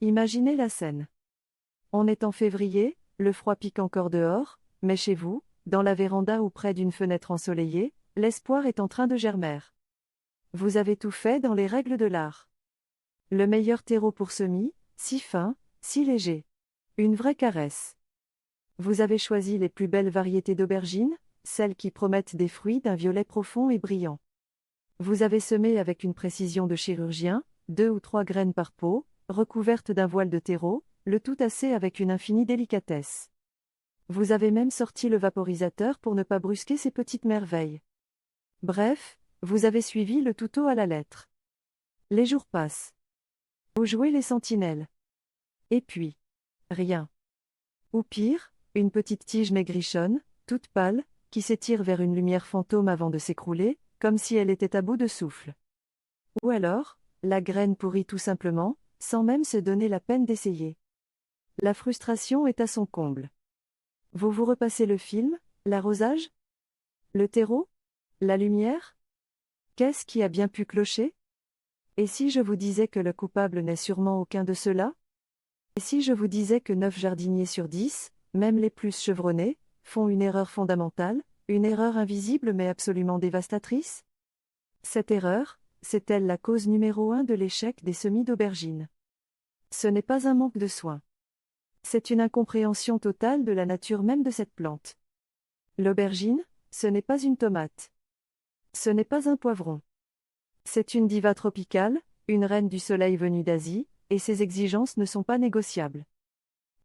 Imaginez la scène. On est en février, le froid pique encore dehors, mais chez vous, dans la véranda ou près d'une fenêtre ensoleillée, l'espoir est en train de germer. Vous avez tout fait dans les règles de l'art. Le meilleur terreau pour semis, si fin, si léger. Une vraie caresse. Vous avez choisi les plus belles variétés d'aubergines, celles qui promettent des fruits d'un violet profond et brillant. Vous avez semé avec une précision de chirurgien, 2 ou 3 graines par pot, recouvertes d'un voile de terreau, le tout tassé avec une infinie délicatesse. Vous avez même sorti le vaporisateur pour ne pas brusquer ces petites merveilles. Bref, vous avez suivi le tuto à la lettre. Les jours passent. Vous jouez les sentinelles. Et puis, rien. Ou pire, une petite tige maigrichonne, toute pâle, qui s'étire vers une lumière fantôme avant de s'écrouler, comme si elle était à bout de souffle. Ou alors, la graine pourrit tout simplement, sans même se donner la peine d'essayer. La frustration est à son comble. Vous vous repassez le film, l'arrosage? Le terreau? La lumière? Qu'est-ce qui a bien pu clocher? Et si je vous disais que le coupable n'est sûrement aucun de ceux-là? Et si je vous disais que 9 jardiniers sur 10, même les plus chevronnés, font une erreur fondamentale, une erreur invisible mais absolument dévastatrice? Cette erreur, c'est-elle la cause numéro 1 de l'échec des semis d'aubergines? Ce n'est pas un manque de soin. C'est une incompréhension totale de la nature même de cette plante. L'aubergine, ce n'est pas une tomate. Ce n'est pas un poivron. C'est une diva tropicale, une reine du soleil venue d'Asie, et ses exigences ne sont pas négociables.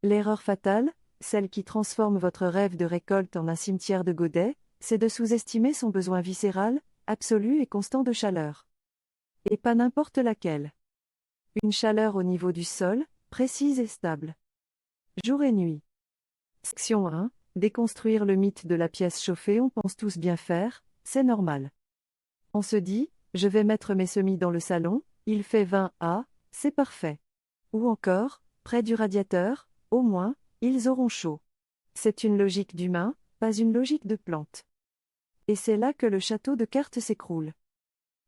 L'erreur fatale, celle qui transforme votre rêve de récolte en un cimetière de godets, c'est de sous-estimer son besoin viscéral, absolu et constant de chaleur. Et pas n'importe laquelle. Une chaleur au niveau du sol, précise et stable. Jour et nuit. Section 1. Déconstruire le mythe de la pièce chauffée. On pense tous bien faire, c'est normal. On se dit, je vais mettre mes semis dans le salon, il fait 20 A, c'est parfait. Ou encore, près du radiateur, au moins, ils auront chaud. C'est une logique d'humain, pas une logique de plante. Et c'est là que le château de cartes s'écroule.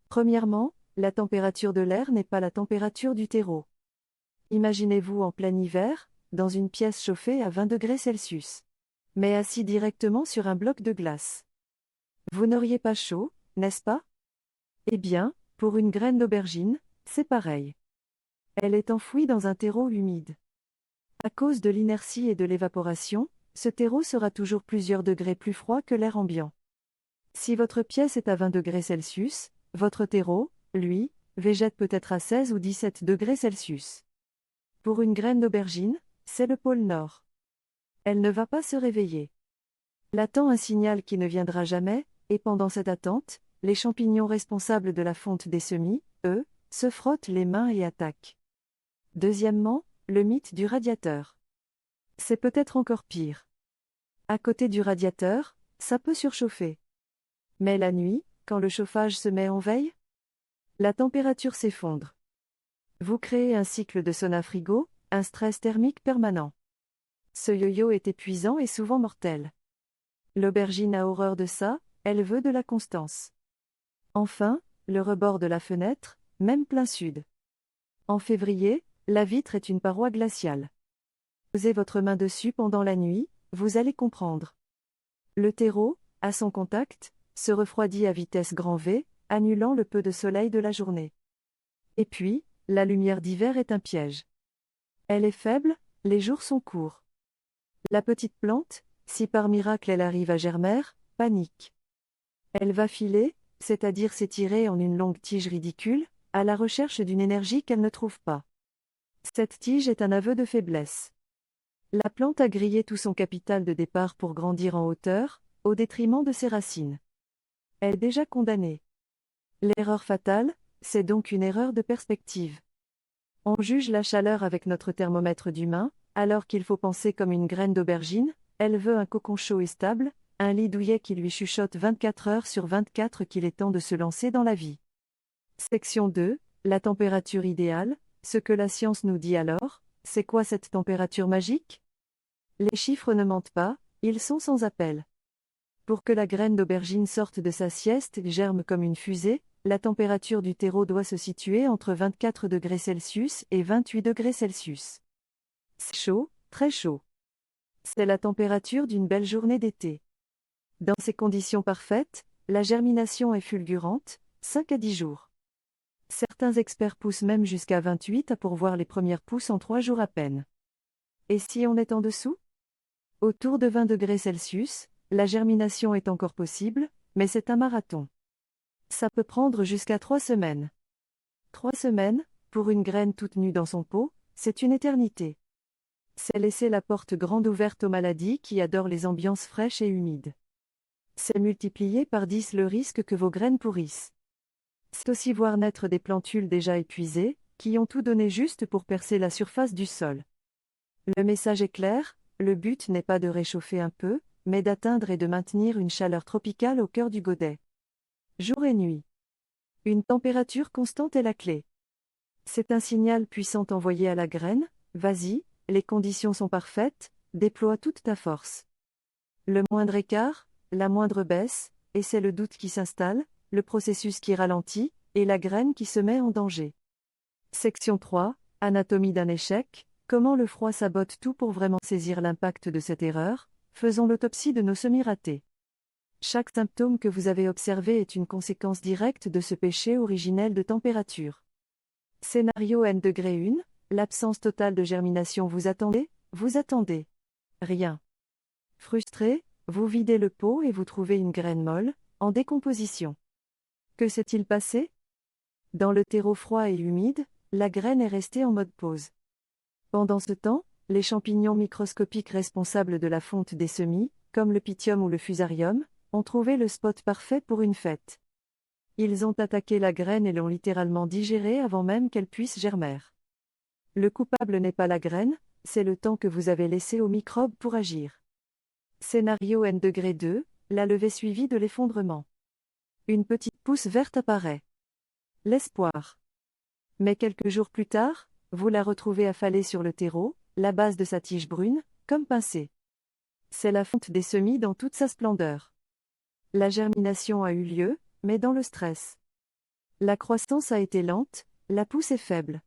Premièrement, la température de l'air n'est pas la température du terreau. Imaginez-vous en plein hiver, dans une pièce chauffée à 20 degrés Celsius. Mais assis directement sur un bloc de glace. Vous n'auriez pas chaud, n'est-ce pas? Eh bien, pour une graine d'aubergine, c'est pareil. Elle est enfouie dans un terreau humide. À cause de l'inertie et de l'évaporation, ce terreau sera toujours plusieurs degrés plus froid que l'air ambiant. Si votre pièce est à 20 degrés Celsius, votre terreau, lui, végète peut-être à 16 ou 17 degrés Celsius. Pour une graine d'aubergine, c'est le pôle Nord. Elle ne va pas se réveiller. Elle attend un signal qui ne viendra jamais, et pendant cette attente, les champignons responsables de la fonte des semis, eux, se frottent les mains et attaquent. Deuxièmement, le mythe du radiateur. C'est peut-être encore pire. À côté du radiateur, ça peut surchauffer. Mais la nuit, quand le chauffage se met en veille, la température s'effondre. Vous créez un cycle de sauna-frigo, un stress thermique permanent. Ce yo-yo est épuisant et souvent mortel. L'aubergine a horreur de ça, elle veut de la constance. Enfin, le rebord de la fenêtre, même plein sud. En février, la vitre est une paroi glaciale. Posez votre main dessus pendant la nuit, vous allez comprendre. Le terreau, à son contact, se refroidit à vitesse grand V, annulant le peu de soleil de la journée. Et puis, la lumière d'hiver est un piège. Elle est faible, les jours sont courts. La petite plante, si par miracle elle arrive à germer, panique. Elle va filer, c'est-à-dire s'étirer en une longue tige ridicule, à la recherche d'une énergie qu'elle ne trouve pas. Cette tige est un aveu de faiblesse. La plante a grillé tout son capital de départ pour grandir en hauteur, au détriment de ses racines. Elle est déjà condamnée. L'erreur fatale, c'est donc une erreur de perspective. On juge la chaleur avec notre thermomètre d'humain, alors qu'il faut penser comme une graine d'aubergine, elle veut un cocon chaud et stable, un lit douillet qui lui chuchote 24 heures sur 24 qu'il est temps de se lancer dans la vie. Section 2, la température idéale, ce que la science nous dit alors, c'est quoi cette température magique? Les chiffres ne mentent pas, ils sont sans appel. Pour que la graine d'aubergine sorte de sa sieste et germe comme une fusée, la température du terreau doit se situer entre 24 degrés Celsius et 28 degrés Celsius. C'est chaud, très chaud. C'est la température d'une belle journée d'été. Dans ces conditions parfaites, la germination est fulgurante, 5 à 10 jours. Certains experts poussent même jusqu'à 28 pour voir les premières pousses en 3 jours à peine. Et si on est en dessous? Autour de 20 degrés Celsius, la germination est encore possible, mais c'est un marathon. Ça peut prendre jusqu'à 3 semaines. 3 semaines, pour une graine toute nue dans son pot, c'est une éternité. C'est laisser la porte grande ouverte aux maladies qui adorent les ambiances fraîches et humides. C'est multiplier par 10 le risque que vos graines pourrissent. C'est aussi voir naître des plantules déjà épuisées, qui ont tout donné juste pour percer la surface du sol. Le message est clair, le but n'est pas de réchauffer un peu, mais d'atteindre et de maintenir une chaleur tropicale au cœur du godet. Jour et nuit. Une température constante est la clé. C'est un signal puissant envoyé à la graine, vas-y, les conditions sont parfaites, déploie toute ta force. Le moindre écart, la moindre baisse, et c'est le doute qui s'installe, le processus qui ralentit, et la graine qui se met en danger. Section 3, Anatomie d'un échec, comment le froid sabote tout pour vraiment saisir l'impact de cette erreur, faisons l'autopsie de nos semis-ratés. Chaque symptôme que vous avez observé est une conséquence directe de ce péché originel de température. Scénario N-1, l'absence totale de germination. Vous attendez. Rien. Frustré, vous videz le pot et vous trouvez une graine molle, en décomposition. Que s'est-il passé? Dans le terreau froid et humide, la graine est restée en mode pause. Pendant ce temps, les champignons microscopiques responsables de la fonte des semis, comme le pythium ou le fusarium, ont trouvé le spot parfait pour une fête. Ils ont attaqué la graine et l'ont littéralement digérée avant même qu'elle puisse germer. Le coupable n'est pas la graine, c'est le temps que vous avez laissé aux microbes pour agir. Scénario N-2, la levée suivie de l'effondrement. Une petite pousse verte apparaît. L'espoir. Mais quelques jours plus tard, vous la retrouvez affalée sur le terreau, la base de sa tige brune, comme pincée. C'est la fonte des semis dans toute sa splendeur. La germination a eu lieu, mais dans le stress. La croissance a été lente, la pousse est faible.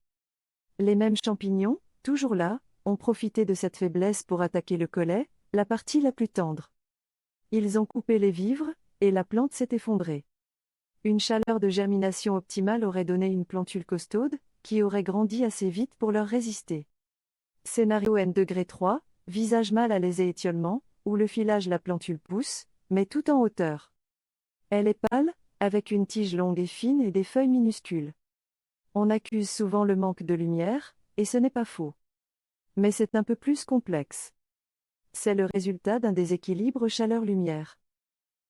Les mêmes champignons, toujours là, ont profité de cette faiblesse pour attaquer le collet, la partie la plus tendre. Ils ont coupé les vivres, et la plante s'est effondrée. Une chaleur de germination optimale aurait donné une plantule costaude, qui aurait grandi assez vite pour leur résister. Scénario N-3, visage mal à l'aise et étiolement, où le filage la plantule pousse, mais tout en hauteur. Elle est pâle, avec une tige longue et fine et des feuilles minuscules. On accuse souvent le manque de lumière, et ce n'est pas faux. Mais c'est un peu plus complexe. C'est le résultat d'un déséquilibre chaleur-lumière.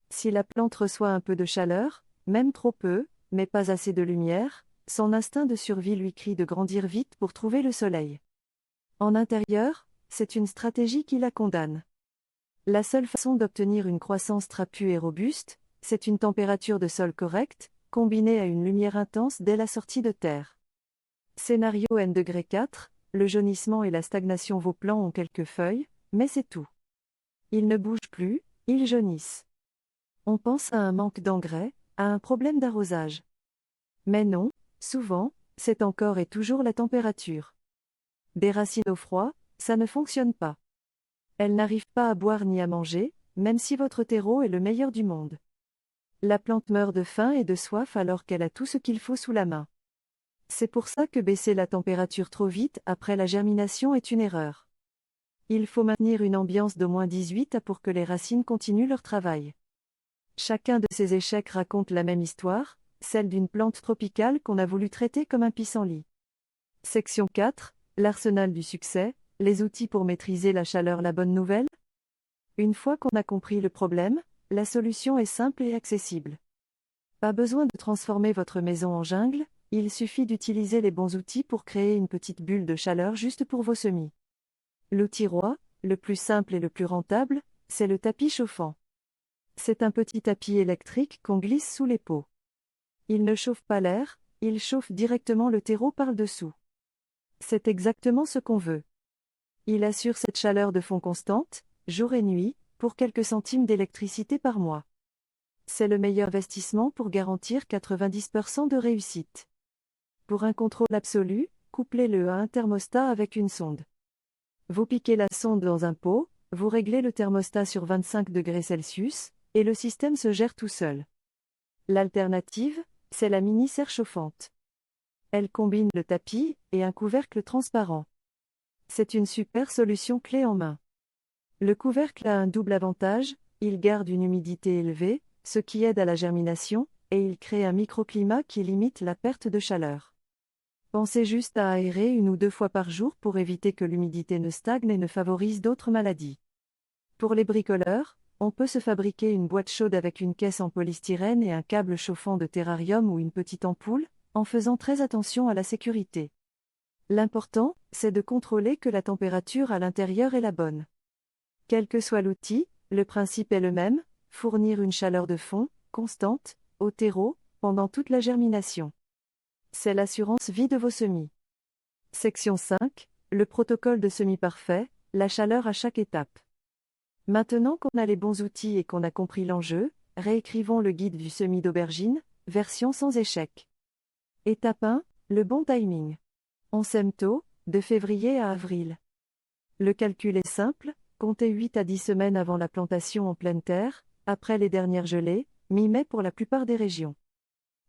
Si la plante reçoit un peu de chaleur, même trop peu, mais pas assez de lumière, son instinct de survie lui crie de grandir vite pour trouver le soleil. En intérieur, c'est une stratégie qui la condamne. La seule façon d'obtenir une croissance trapue et robuste, c'est une température de sol correcte, combinée à une lumière intense dès la sortie de terre. Scénario N-4, le jaunissement et la stagnation. Vos plants ont quelques feuilles, mais c'est tout. Ils ne bougent plus, ils jaunissent. On pense à un manque d'engrais, à un problème d'arrosage. Mais non, souvent, c'est encore et toujours la température. Des racines au froid, ça ne fonctionne pas. Elles n'arrivent pas à boire ni à manger, même si votre terreau est le meilleur du monde. La plante meurt de faim et de soif alors qu'elle a tout ce qu'il faut sous la main. C'est pour ça que baisser la température trop vite après la germination est une erreur. Il faut maintenir une ambiance d'au moins 18 pour que les racines continuent leur travail. Chacun de ces échecs raconte la même histoire, celle d'une plante tropicale qu'on a voulu traiter comme un pissenlit. Section 4, l'arsenal du succès, les outils pour maîtriser la chaleur. La bonne nouvelle? Une fois qu'on a compris le problème, la solution est simple et accessible. Pas besoin de transformer votre maison en jungle, il suffit d'utiliser les bons outils pour créer une petite bulle de chaleur juste pour vos semis. L'outil roi, le plus simple et le plus rentable, c'est le tapis chauffant. C'est un petit tapis électrique qu'on glisse sous les pots. Il ne chauffe pas l'air, il chauffe directement le terreau par-dessous. C'est exactement ce qu'on veut. Il assure cette chaleur de fond constante, jour et nuit, pour quelques centimes d'électricité par mois. C'est le meilleur investissement pour garantir 90% de réussite. Pour un contrôle absolu, couplez-le à un thermostat avec une sonde. Vous piquez la sonde dans un pot, vous réglez le thermostat sur 25 degrés Celsius, et le système se gère tout seul. L'alternative, c'est la mini-serre chauffante. Elle combine le tapis et un couvercle transparent. C'est une super solution clé en main. Le couvercle a un double avantage, il garde une humidité élevée, ce qui aide à la germination, et il crée un microclimat qui limite la perte de chaleur. Pensez juste à aérer 1 ou 2 fois par jour pour éviter que l'humidité ne stagne et ne favorise d'autres maladies. Pour les bricoleurs, on peut se fabriquer une boîte chaude avec une caisse en polystyrène et un câble chauffant de terrarium ou une petite ampoule, en faisant très attention à la sécurité. L'important, c'est de contrôler que la température à l'intérieur est la bonne. Quel que soit l'outil, le principe est le même, fournir une chaleur de fond, constante, au terreau, pendant toute la germination. C'est l'assurance vie de vos semis. Section 5, le protocole de semis parfait, la chaleur à chaque étape. Maintenant qu'on a les bons outils et qu'on a compris l'enjeu, réécrivons le guide du semis d'aubergine, version sans échec. Étape 1, le bon timing. On sème tôt, de février à avril. Le calcul est simple, comptez 8 à 10 semaines avant la plantation en pleine terre, après les dernières gelées, mi-mai pour la plupart des régions.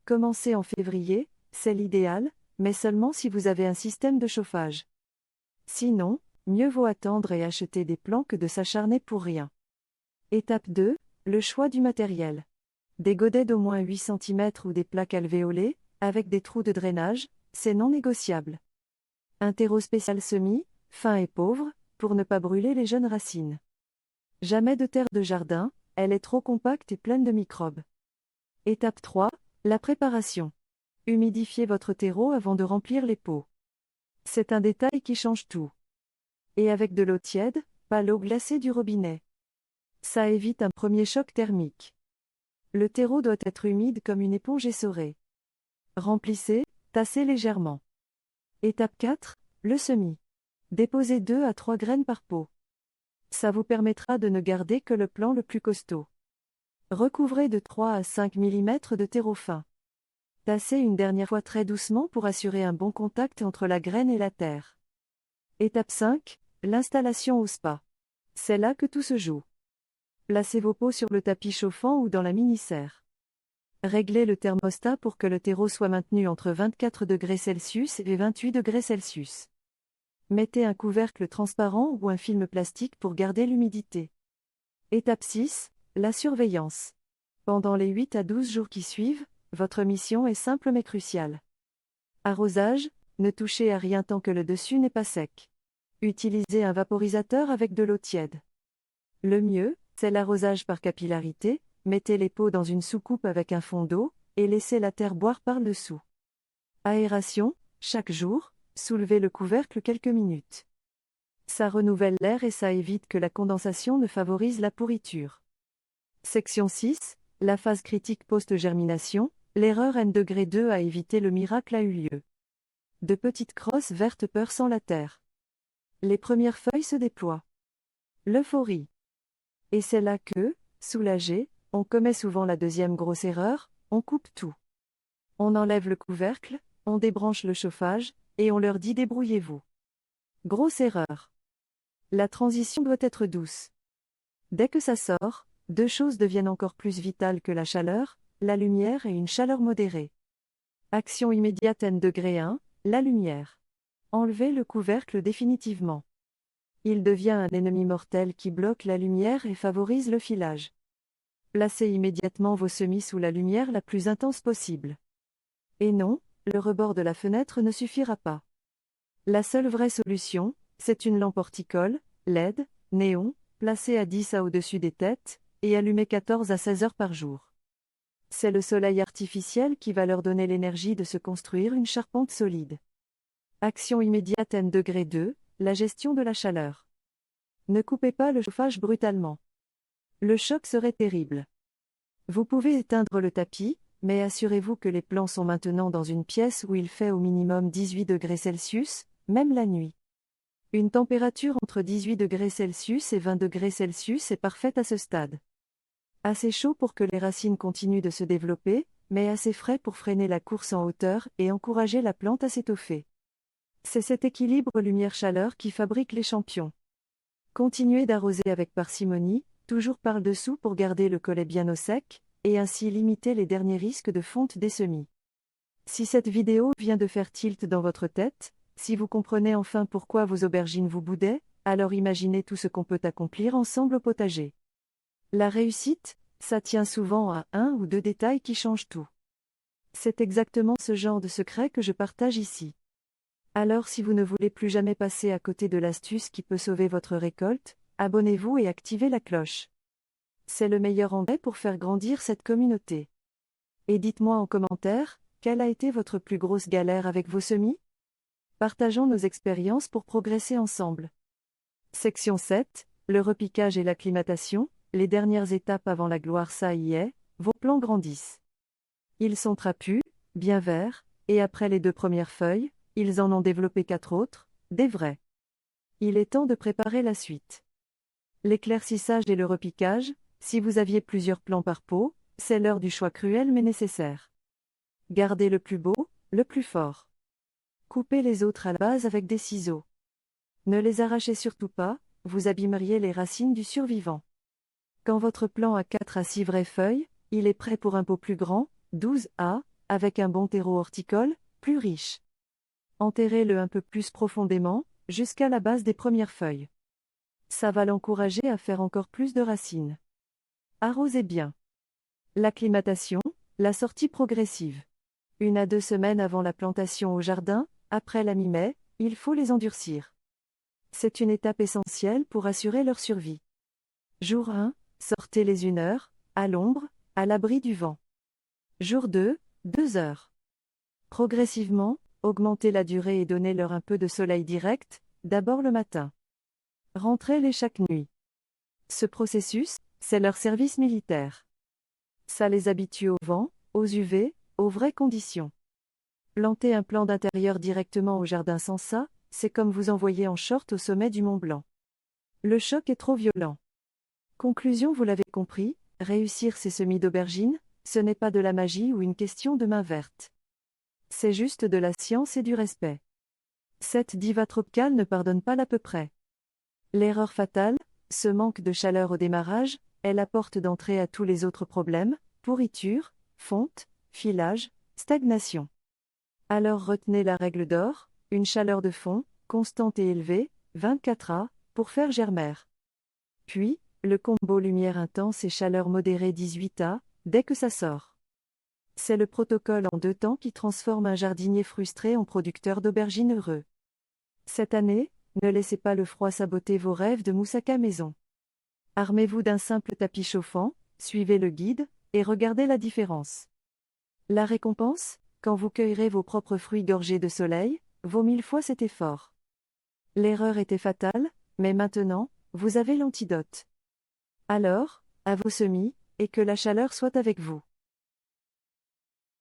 Commencez en février, c'est l'idéal, mais seulement si vous avez un système de chauffage. Sinon, mieux vaut attendre et acheter des plants que de s'acharner pour rien. Étape 2, le choix du matériel. Des godets d'au moins 8 cm ou des plaques alvéolées, avec des trous de drainage, c'est non négociable. Un terreau spécial semis, fin et pauvre, pour ne pas brûler les jeunes racines. Jamais de terre de jardin, elle est trop compacte et pleine de microbes. Étape 3, la préparation. Humidifiez votre terreau avant de remplir les pots. C'est un détail qui change tout. Et avec de l'eau tiède, pas l'eau glacée du robinet. Ça évite un premier choc thermique. Le terreau doit être humide comme une éponge essorée. Remplissez, tassez légèrement. Étape 4, le semis. Déposez 2 à 3 graines par pot. Ça vous permettra de ne garder que le plant le plus costaud. Recouvrez de 3 à 5 mm de terreau fin. Tassez une dernière fois très doucement pour assurer un bon contact entre la graine et la terre. Étape 5, l'installation au spa. C'est là que tout se joue. Placez vos pots sur le tapis chauffant ou dans la mini-serre. Réglez le thermostat pour que le terreau soit maintenu entre 24 degrés Celsius et 28 degrés Celsius. Mettez un couvercle transparent ou un film plastique pour garder l'humidité. Étape 6, la surveillance. Pendant les 8 à 12 jours qui suivent, votre mission est simple mais cruciale. Arrosage, ne touchez à rien tant que le dessus n'est pas sec. Utilisez un vaporisateur avec de l'eau tiède. Le mieux, c'est l'arrosage par capillarité, mettez les pots dans une soucoupe avec un fond d'eau, et laissez la terre boire par-dessous. Aération, chaque jour, soulevez le couvercle quelques minutes. Ça renouvelle l'air et ça évite que la condensation ne favorise la pourriture. Section 6, la phase critique post-germination, l'erreur N-2 à éviter le miracle a eu lieu. De petites crosses vertes perçant la terre. Les premières feuilles se déploient. L'euphorie. Et c'est là que, soulagé, on commet souvent la deuxième grosse erreur, on coupe tout. On enlève le couvercle, on débranche le chauffage, et on leur dit débrouillez-vous. Grosse erreur. La transition doit être douce. Dès que ça sort, 2 choses deviennent encore plus vitales que la chaleur, la lumière et une chaleur modérée. Action immédiate N-1, la lumière. Enlevez le couvercle définitivement. Il devient un ennemi mortel qui bloque la lumière et favorise le filage. Placez immédiatement vos semis sous la lumière la plus intense possible. Et non, le rebord de la fenêtre ne suffira pas. La seule vraie solution, c'est une lampe horticole, LED, néon, placée à 10 à au-dessus des têtes, et allumée 14 à 16 heures par jour. C'est le soleil artificiel qui va leur donner l'énergie de se construire une charpente solide. Action immédiate N-2, la gestion de la chaleur. Ne coupez pas le chauffage brutalement. Le choc serait terrible. Vous pouvez éteindre le tapis, mais assurez-vous que les plants sont maintenant dans une pièce où il fait au minimum 18 degrés Celsius, même la nuit. Une température entre 18 degrés Celsius et 20 degrés Celsius est parfaite à ce stade. Assez chaud pour que les racines continuent de se développer, mais assez frais pour freiner la course en hauteur et encourager la plante à s'étoffer. C'est cet équilibre lumière-chaleur qui fabrique les champions. Continuez d'arroser avec parcimonie, toujours par-dessous pour garder le collet bien au sec, et ainsi limiter les derniers risques de fonte des semis. Si cette vidéo vient de faire tilt dans votre tête, si vous comprenez enfin pourquoi vos aubergines vous boudaient, alors imaginez tout ce qu'on peut accomplir ensemble au potager. La réussite, ça tient souvent à un ou deux détails qui changent tout. C'est exactement ce genre de secret que je partage ici. Alors si vous ne voulez plus jamais passer à côté de l'astuce qui peut sauver votre récolte, abonnez-vous et activez la cloche. C'est le meilleur engrais pour faire grandir cette communauté. Et dites-moi en commentaire, quelle a été votre plus grosse galère avec vos semis? Partageons nos expériences pour progresser ensemble. Section 7, le repiquage et l'acclimatation, les dernières étapes avant la gloire, ça y est, vos plants grandissent. Ils sont trapus, bien verts, et après les 2 premières feuilles, ils en ont développé 4 autres, des vrais. Il est temps de préparer la suite. L'éclaircissage et le repiquage, si vous aviez plusieurs plants par pot, c'est l'heure du choix cruel mais nécessaire. Gardez le plus beau, le plus fort. Coupez les autres à la base avec des ciseaux. Ne les arrachez surtout pas, vous abîmeriez les racines du survivant. Quand votre plant a 4 à 6 vraies feuilles, il est prêt pour un pot plus grand, 12 à, avec un bon terreau horticole, plus riche. Enterrez-le un peu plus profondément, jusqu'à la base des premières feuilles. Ça va l'encourager à faire encore plus de racines. Arrosez bien. L'acclimatation, la sortie progressive. 1 à 2 semaines avant la plantation au jardin, après la mi-mai, il faut les endurcir. C'est une étape essentielle pour assurer leur survie. Jour 1, sortez-les 1 heure, à l'ombre, à l'abri du vent. Jour 2, 2 heures. Progressivement, augmentez la durée et donnez-leur un peu de soleil direct, d'abord le matin. Rentrez-les chaque nuit. Ce processus, c'est leur service militaire. Ça les habitue au vent, aux UV, aux vraies conditions. Planter un plant d'intérieur directement au jardin sans ça, c'est comme vous envoyer en short au sommet du Mont Blanc. Le choc est trop violent. Conclusion, vous l'avez compris, réussir ces semis d'aubergines, ce n'est pas de la magie ou une question de main verte. C'est juste de la science et du respect. Cette diva tropicale ne pardonne pas l'à peu près. L'erreur fatale, ce manque de chaleur au démarrage, est la porte d'entrée à tous les autres problèmes, pourriture, fonte, filage, stagnation. Alors retenez la règle d'or, une chaleur de fond, constante et élevée, 24 A, pour faire germère. Puis, le combo lumière intense et chaleur modérée 18 A, dès que ça sort. C'est le protocole en 2 temps qui transforme un jardinier frustré en producteur d'aubergines heureux. Cette année, ne laissez pas le froid saboter vos rêves de moussaka maison. Armez-vous d'un simple tapis chauffant, suivez le guide, et regardez la différence. La récompense, quand vous cueillerez vos propres fruits gorgés de soleil, vaut 1000 fois cet effort. L'erreur était fatale, mais maintenant, vous avez l'antidote. Alors, à vos semis, et que la chaleur soit avec vous.